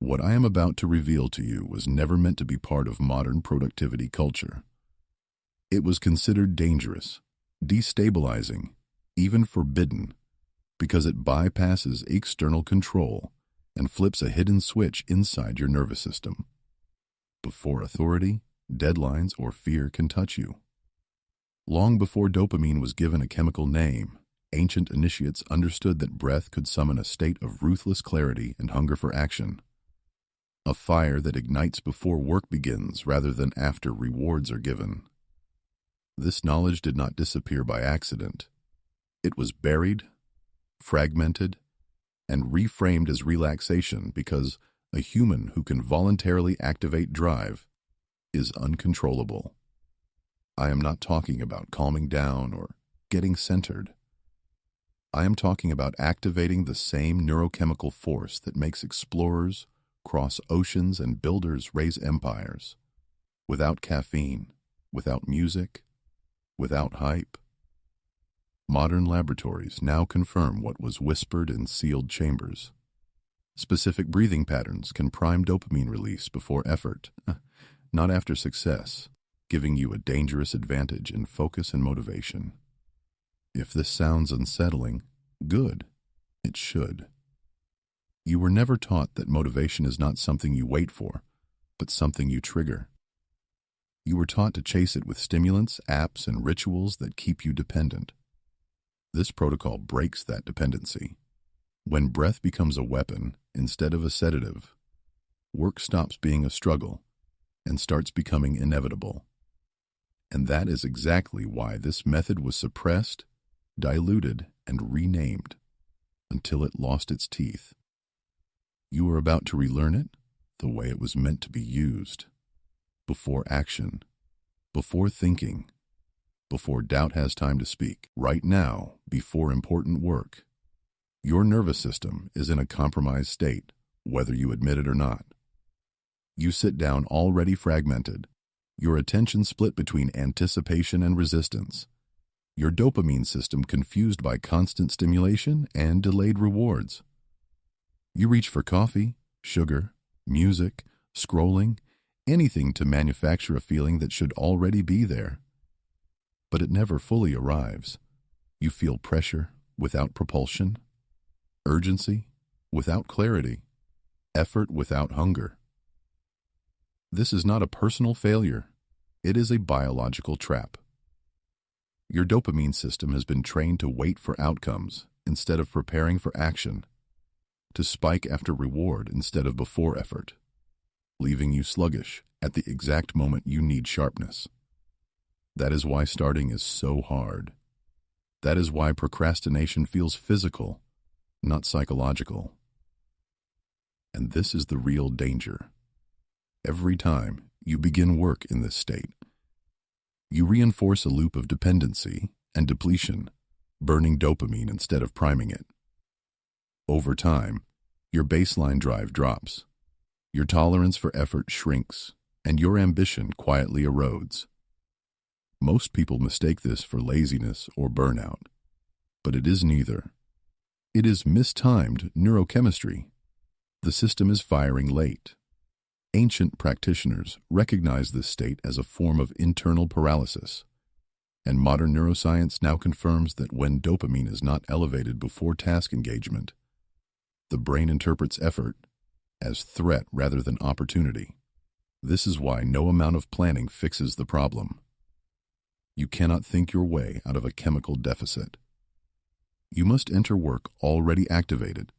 What I am about to reveal to you was never meant to be part of modern productivity culture. It was considered dangerous, destabilizing, even forbidden, because it bypasses external control and flips a hidden switch inside your nervous system. Before authority, deadlines, or fear can touch you. Long before dopamine was given a chemical name, ancient initiates understood that breath could summon a state of ruthless clarity and hunger for action. A fire that ignites before work begins rather than after rewards are given. This knowledge did not disappear by accident. It was buried, fragmented, and reframed as relaxation because a human who can voluntarily activate drive is uncontrollable. I am not talking about calming down or getting centered. I am talking about activating the same neurochemical force that makes explorers cross oceans and builders raise empires. Without caffeine, without music, without hype. Modern laboratories now confirm what was whispered in sealed chambers. Specific breathing patterns can prime dopamine release before effort, not after success, giving you a dangerous advantage in focus and motivation. If this sounds unsettling, good. It should. You were never taught that motivation is not something you wait for, but something you trigger. You were taught to chase it with stimulants, apps, and rituals that keep you dependent. This protocol breaks that dependency. When breath becomes a weapon instead of a sedative, work stops being a struggle and starts becoming inevitable. And that is exactly why this method was suppressed, diluted, and renamed until it lost its teeth. You are about to relearn it the way it was meant to be used. Before action, before thinking, before doubt has time to speak. Right now, before important work. Your nervous system is in a compromised state, whether you admit it or not. You sit down already fragmented, your attention split between anticipation and resistance, your dopamine system confused by constant stimulation and delayed rewards. You reach for coffee, sugar, music, scrolling, anything to manufacture a feeling that should already be there. But it never fully arrives. You feel pressure without propulsion, urgency without clarity, effort without hunger. This is not a personal failure. It is a biological trap. Your dopamine system has been trained to wait for outcomes instead of preparing for action, to spike after reward instead of before effort, leaving you sluggish at the exact moment you need sharpness. That is why starting is so hard. That is why procrastination feels physical, not psychological. And this is the real danger. Every time you begin work in this state, you reinforce a loop of dependency and depletion, burning dopamine instead of priming it. Over time, your baseline drive drops, your tolerance for effort shrinks, and your ambition quietly erodes. Most people mistake this for laziness or burnout, but it is neither. It is mistimed neurochemistry. The system is firing late. Ancient practitioners recognize this state as a form of internal paralysis, and modern neuroscience now confirms that when dopamine is not elevated before task engagement, the brain interprets effort as threat rather than opportunity. This is why no amount of planning fixes the problem. You cannot think your way out of a chemical deficit. You must enter work already activated,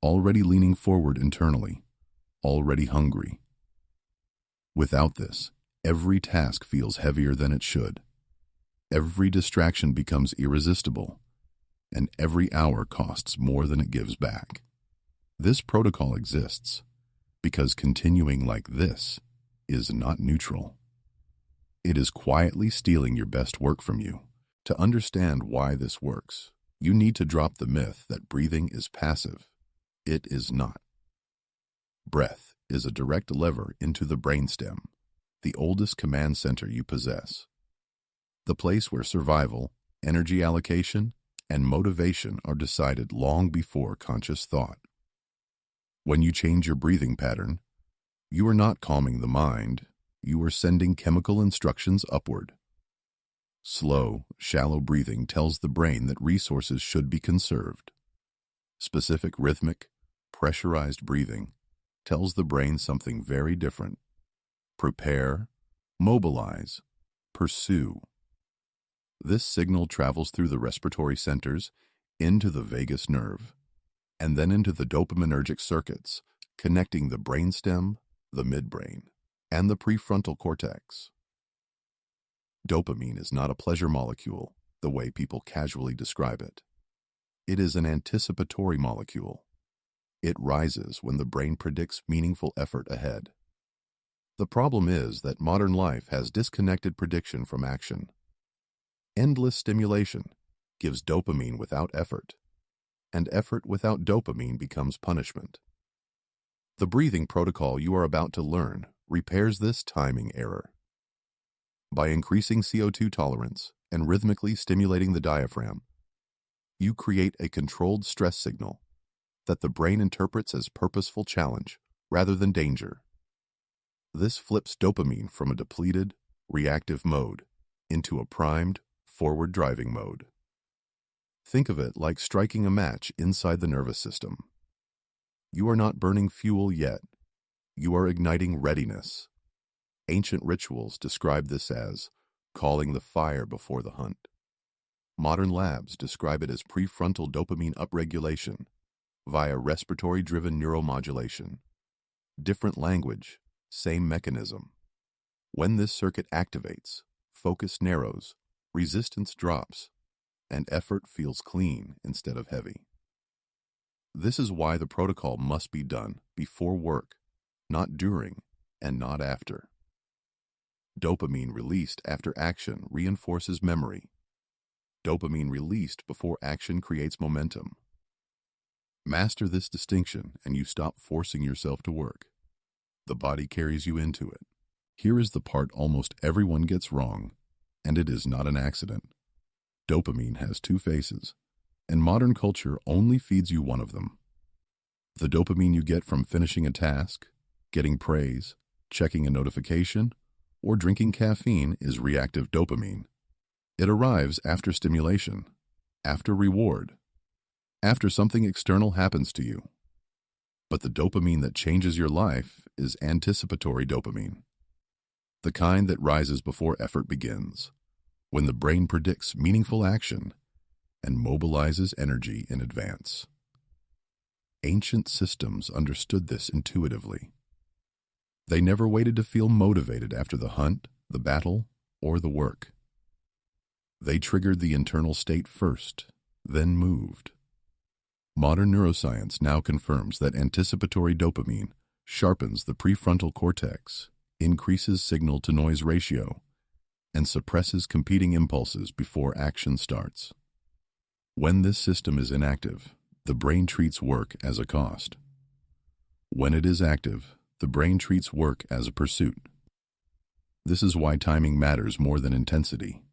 already leaning forward internally, already hungry. Without this, every task feels heavier than it should. Every distraction becomes irresistible, and every hour costs more than it gives back. This protocol exists because continuing like this is not neutral. It is quietly stealing your best work from you. To understand why this works, you need to drop the myth that breathing is passive. It is not. Breath is a direct lever into the brainstem, the oldest command center you possess. The place where survival, energy allocation, and motivation are decided long before conscious thought. When you change your breathing pattern, you are not calming the mind, you are sending chemical instructions upward. Slow, shallow breathing tells the brain that resources should be conserved. Specific rhythmic, pressurized breathing tells the brain something very different. Prepare, mobilize, pursue. This signal travels through the respiratory centers into the vagus nerve, and then into the dopaminergic circuits, connecting the brainstem, the midbrain, and the prefrontal cortex. Dopamine is not a pleasure molecule, the way people casually describe it. It is an anticipatory molecule. It rises when the brain predicts meaningful effort ahead. The problem is that modern life has disconnected prediction from action. Endless stimulation gives dopamine without effort, and effort without dopamine becomes punishment. The breathing protocol you are about to learn repairs this timing error. By increasing CO2 tolerance and rhythmically stimulating the diaphragm, you create a controlled stress signal that the brain interprets as purposeful challenge rather than danger. This flips dopamine from a depleted, reactive mode into a primed, forward-driving mode. Think of it like striking a match inside the nervous system. You are not burning fuel yet. You are igniting readiness. Ancient rituals describe this as calling the fire before the hunt. Modern labs describe it as prefrontal dopamine upregulation via respiratory-driven neuromodulation. Different language, same mechanism. When this circuit activates, focus narrows, resistance drops, and effort feels clean instead of heavy. This is why the protocol must be done before work, not during and not after. Dopamine released after action reinforces memory. Dopamine released before action creates momentum. Master this distinction and you stop forcing yourself to work. The body carries you into it. Here is the part almost everyone gets wrong, and it is not an accident. Dopamine has two faces, and modern culture only feeds you one of them. The dopamine you get from finishing a task, getting praise, checking a notification, or drinking caffeine is reactive dopamine. It arrives after stimulation, after reward, after something external happens to you. But the dopamine that changes your life is anticipatory dopamine, the kind that rises before effort begins, when the brain predicts meaningful action and mobilizes energy in advance. Ancient systems understood this intuitively. They never waited to feel motivated after the hunt, the battle, or the work. They triggered the internal state first, then moved. Modern neuroscience now confirms that anticipatory dopamine sharpens the prefrontal cortex, increases signal-to-noise ratio, and suppresses competing impulses before action starts. When this system is inactive, the brain treats work as a cost. When it is active, the brain treats work as a pursuit. This is why timing matters more than intensity.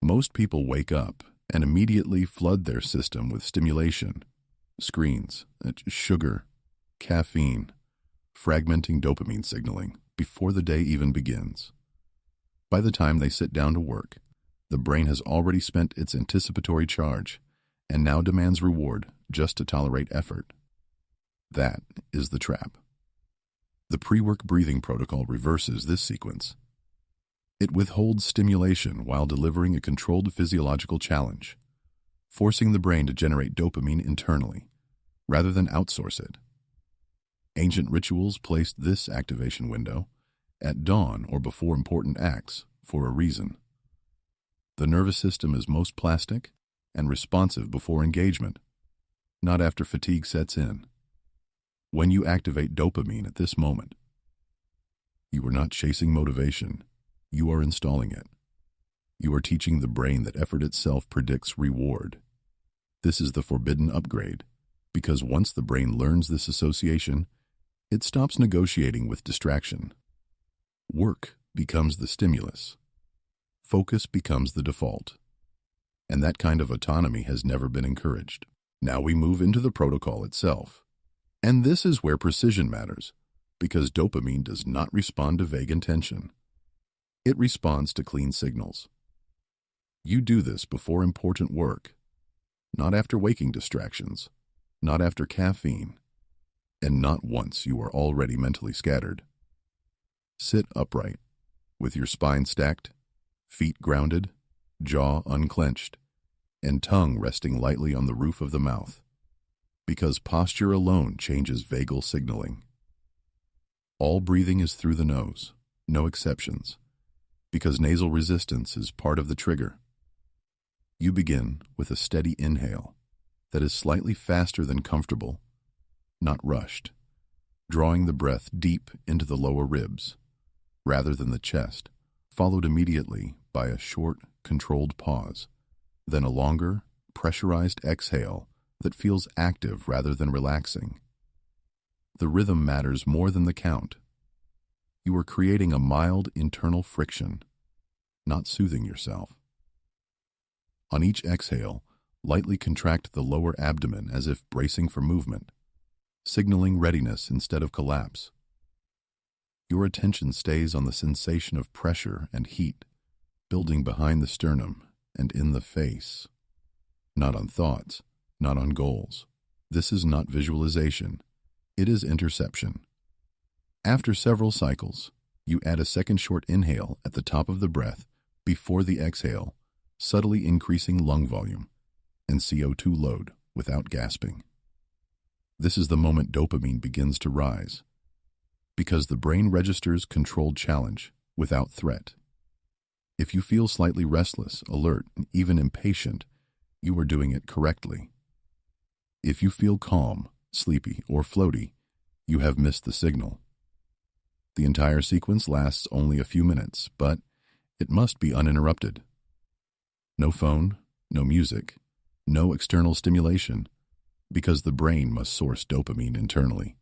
Most people wake up and immediately flood their system with stimulation, screens, sugar, caffeine, fragmenting dopamine signaling before the day even begins. By the time they sit down to work, the brain has already spent its anticipatory charge and now demands reward just to tolerate effort. That is the trap. The pre-work breathing protocol reverses this sequence. It withholds stimulation while delivering a controlled physiological challenge, forcing the brain to generate dopamine internally, rather than outsource it. Ancient rituals placed this activation window at dawn or before important acts for a reason. The nervous system is most plastic and responsive before engagement, not after fatigue sets in. When you activate dopamine at this moment, you are not chasing motivation, you are installing it. You are teaching the brain that effort itself predicts reward. This is the forbidden upgrade, because once the brain learns this association, it stops negotiating with distraction. Work becomes the stimulus. Focus becomes the default. And that kind of autonomy has never been encouraged. Now we move into the protocol itself. And this is where precision matters, because dopamine does not respond to vague intention. It responds to clean signals. You do this before important work, not after waking distractions, not after caffeine, and not once you are already mentally scattered. Sit upright, with your spine stacked, feet grounded, jaw unclenched, and tongue resting lightly on the roof of the mouth, because posture alone changes vagal signaling. All breathing is through the nose, no exceptions, because nasal resistance is part of the trigger. You begin with a steady inhale that is slightly faster than comfortable, not rushed, drawing the breath deep into the lower ribs, rather than the chest, followed immediately by a short, controlled pause, then a longer, pressurized exhale that feels active rather than relaxing. The rhythm matters more than the count. You are creating a mild internal friction, not soothing yourself. On each exhale, lightly contract the lower abdomen as if bracing for movement, signaling readiness instead of collapse. Your attention stays on the sensation of pressure and heat, building behind the sternum and in the face. Not on thoughts, not on goals. This is not visualization. It is interception. After several cycles, you add a second short inhale at the top of the breath before the exhale, subtly increasing lung volume and CO2 load without gasping. This is the moment dopamine begins to rise, because the brain registers controlled challenge without threat. If you feel slightly restless, alert, and even impatient, you are doing it correctly. If you feel calm, sleepy, or floaty, you have missed the signal. The entire sequence lasts only a few minutes, but it must be uninterrupted. No phone, no music, no external stimulation, because the brain must source dopamine internally,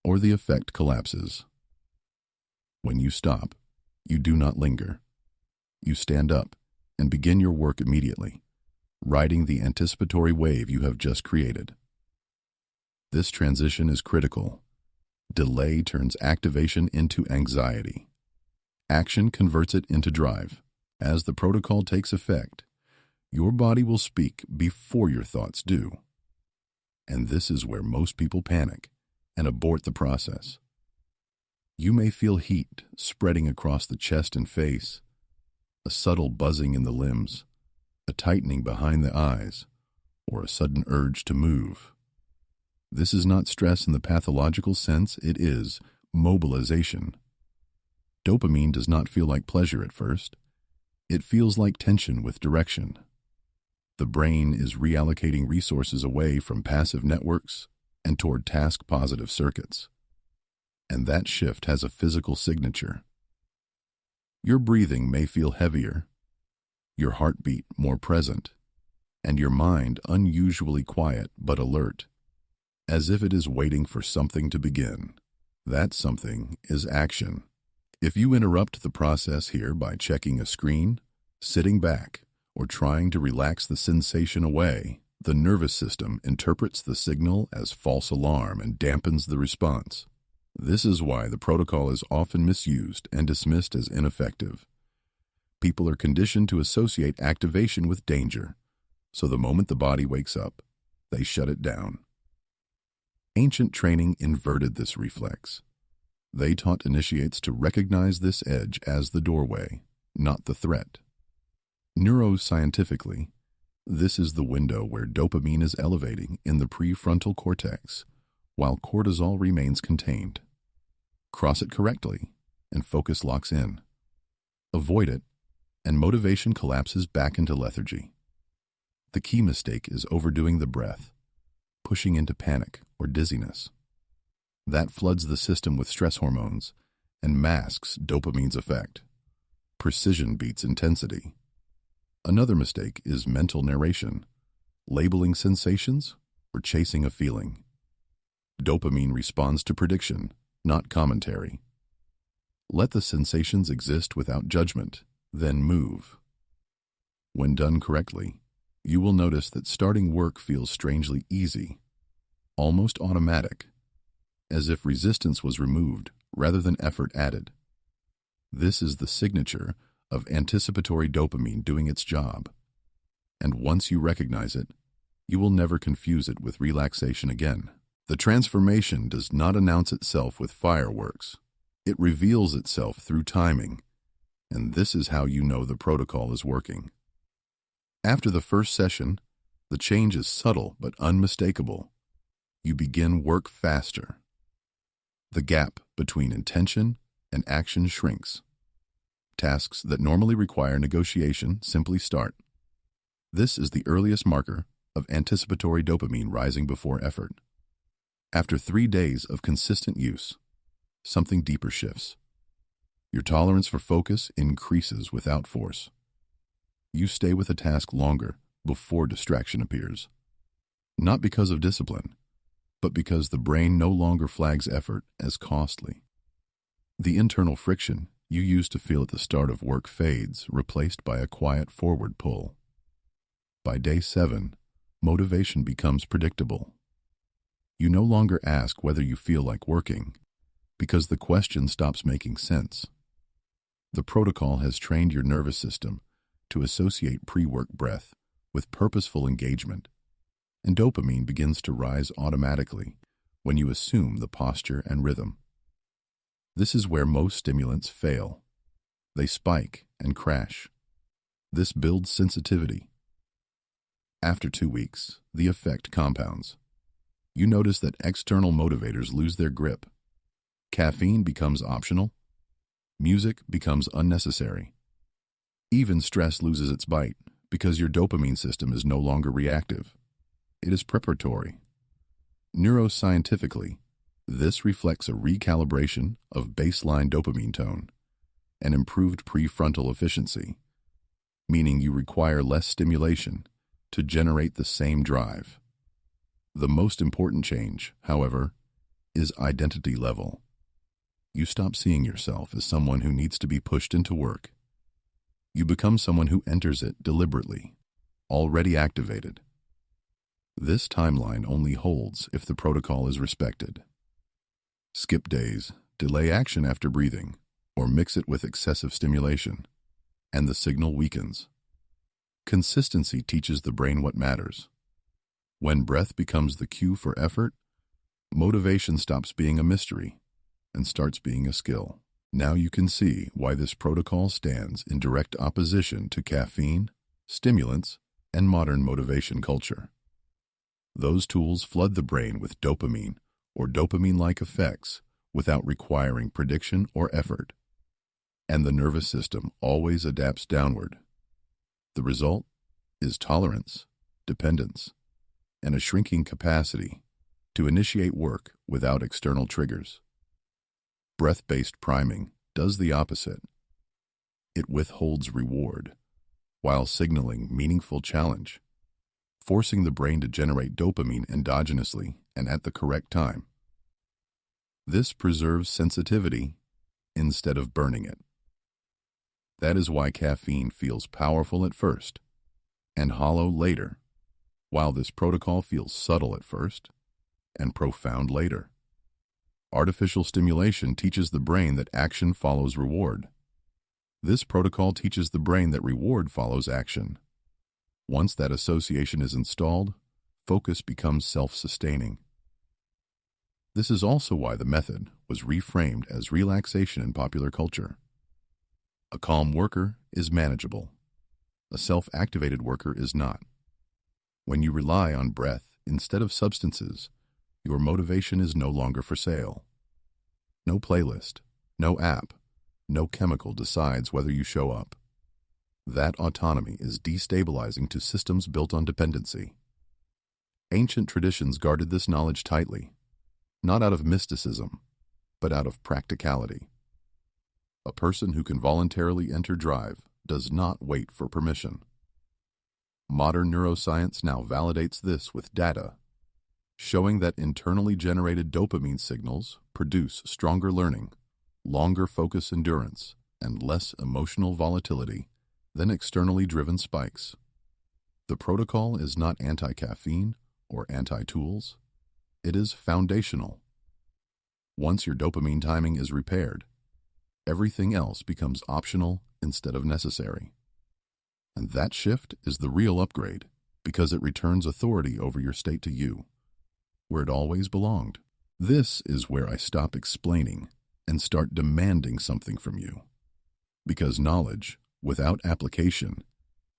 or the effect collapses. When you stop, you do not linger. You stand up and begin your work immediately, riding the anticipatory wave you have just created. This transition is critical. Delay turns activation into anxiety. Action converts it into drive. As the protocol takes effect, your body will speak before your thoughts do. And this is where most people panic and abort the process. You may feel heat spreading across the chest and face, a subtle buzzing in the limbs, a tightening behind the eyes, or a sudden urge to move. This is not stress in the pathological sense, it is mobilization. Dopamine does not feel like pleasure at first. It feels like tension with direction. The brain is reallocating resources away from passive networks and toward task-positive circuits. And that shift has a physical signature. Your breathing may feel heavier, your heartbeat more present, and your mind unusually quiet but alert, as if it is waiting for something to begin. That something is action. If you interrupt the process here by checking a screen, sitting back, or trying to relax the sensation away, the nervous system interprets the signal as false alarm and dampens the response. This is why the protocol is often misused and dismissed as ineffective. People are conditioned to associate activation with danger, so the moment the body wakes up, they shut it down. Ancient training inverted this reflex. They taught initiates to recognize this edge as the doorway, not the threat. Neuroscientifically, this is the window where dopamine is elevating in the prefrontal cortex, while cortisol remains contained. Cross it correctly, and focus locks in. Avoid it, and motivation collapses back into lethargy. The key mistake is overdoing the breath, pushing into panic or dizziness. That floods the system with stress hormones and masks dopamine's effect. Precision beats intensity. Another mistake is mental narration, labeling sensations or chasing a feeling. Dopamine responds to prediction, not commentary. Let the sensations exist without judgment, then move. When done correctly, you will notice that starting work feels strangely easy, almost automatic, as if resistance was removed rather than effort added. This is the signature of anticipatory dopamine doing its job. And once you recognize it, you will never confuse it with relaxation again. The transformation does not announce itself with fireworks. It reveals itself through timing, and this is how you know the protocol is working. After the first session, the change is subtle but unmistakable. You begin work faster. The gap between intention and action shrinks. Tasks that normally require negotiation simply start. This is the earliest marker of anticipatory dopamine rising before effort. After 3 days of consistent use, something deeper shifts. Your tolerance for focus increases without force. You stay with a task longer before distraction appears. Not because of discipline, but because the brain no longer flags effort as costly. The internal friction you used to feel at the start of work fades, replaced by a quiet forward pull. By day 7, motivation becomes predictable. You no longer ask whether you feel like working, because the question stops making sense. The protocol has trained your nervous system to associate pre-work breath with purposeful engagement, and dopamine begins to rise automatically when you assume the posture and rhythm. This is where most stimulants fail. They spike and crash. This builds sensitivity. After 2 weeks, the effect compounds. You notice that external motivators lose their grip. Caffeine becomes optional. Music becomes unnecessary. Even stress loses its bite because your dopamine system is no longer reactive. It is preparatory. Neuroscientifically, this reflects a recalibration of baseline dopamine tone and improved prefrontal efficiency, meaning you require less stimulation to generate the same drive. The most important change, however, is identity level. You stop seeing yourself as someone who needs to be pushed into work. You become someone who enters it deliberately, already activated. This timeline only holds if the protocol is respected. Skip days, delay action after breathing, or mix it with excessive stimulation, and the signal weakens. Consistency teaches the brain what matters. When breath becomes the cue for effort, motivation stops being a mystery and starts being a skill. Now you can see why this protocol stands in direct opposition to caffeine, stimulants, and modern motivation culture. Those tools flood the brain with dopamine or dopamine-like effects without requiring prediction or effort, and the nervous system always adapts downward. The result is tolerance, dependence, and a shrinking capacity to initiate work without external triggers. Breath-based priming does the opposite. It withholds reward while signaling meaningful challenge, forcing the brain to generate dopamine endogenously and at the correct time. This preserves sensitivity instead of burning it. That is why caffeine feels powerful at first and hollow later, while this protocol feels subtle at first and profound later. Artificial stimulation teaches the brain that action follows reward. This protocol teaches the brain that reward follows action. Once that association is installed, focus becomes self-sustaining. This is also why the method was reframed as relaxation in popular culture. A calm worker is manageable. A self-activated worker is not. When you rely on breath instead of substances, your motivation is no longer for sale. No playlist, no app, no chemical decides whether you show up. That autonomy is destabilizing to systems built on dependency. Ancient traditions guarded this knowledge tightly, not out of mysticism, but out of practicality. A person who can voluntarily enter drive does not wait for permission. Modern neuroscience now validates this with data, showing that internally generated dopamine signals produce stronger learning, longer focus endurance, and less emotional volatility than externally driven spikes. The protocol is not anti-caffeine or anti-tools. It is foundational. Once your dopamine timing is repaired, everything else becomes optional instead of necessary. And that shift is the real upgrade because it returns authority over your state to you, where it always belonged. This is where I stop explaining and start demanding something from you. Because knowledge, without application,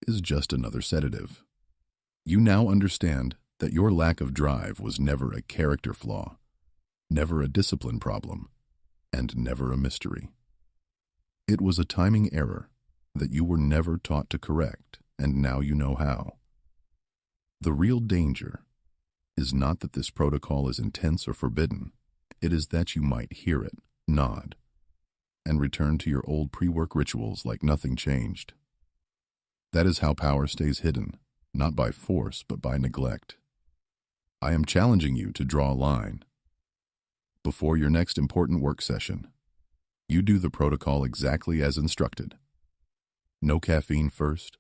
is just another sedative. You now understand that your lack of drive was never a character flaw, never a discipline problem, and never a mystery. It was a timing error that you were never taught to correct, and now you know how. The real danger is not that this protocol is intense or forbidden. It is that you might hear it, nod, and return to your old pre-work rituals like nothing changed. That is how power stays hidden, not by force, but by neglect. I am challenging you to draw a line. Before your next important work session, you do the protocol exactly as instructed. No caffeine first,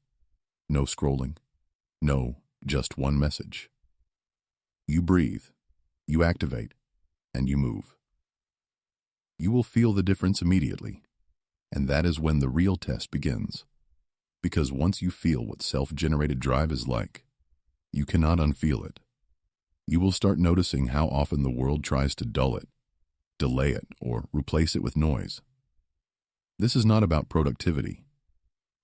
no scrolling, no, just one message. You breathe, you activate, and you move. You will feel the difference immediately, and that is when the real test begins. Because once you feel what self-generated drive is like, you cannot unfeel it. You will start noticing how often the world tries to dull it, delay it, or replace it with noise. This is not about productivity.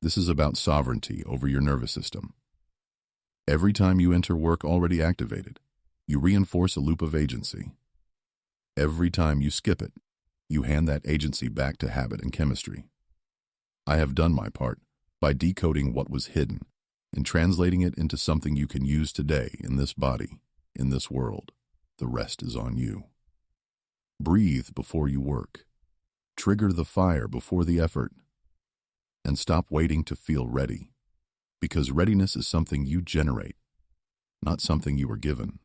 This is about sovereignty over your nervous system. Every time you enter work already activated, you reinforce a loop of agency. Every time you skip it, you hand that agency back to habit and chemistry. I have done my part by decoding what was hidden and translating it into something you can use today in this body, in this world. The rest is on you. Breathe before you work. Trigger the fire before the effort. And stop waiting to feel ready, because readiness is something you generate, not something you were given.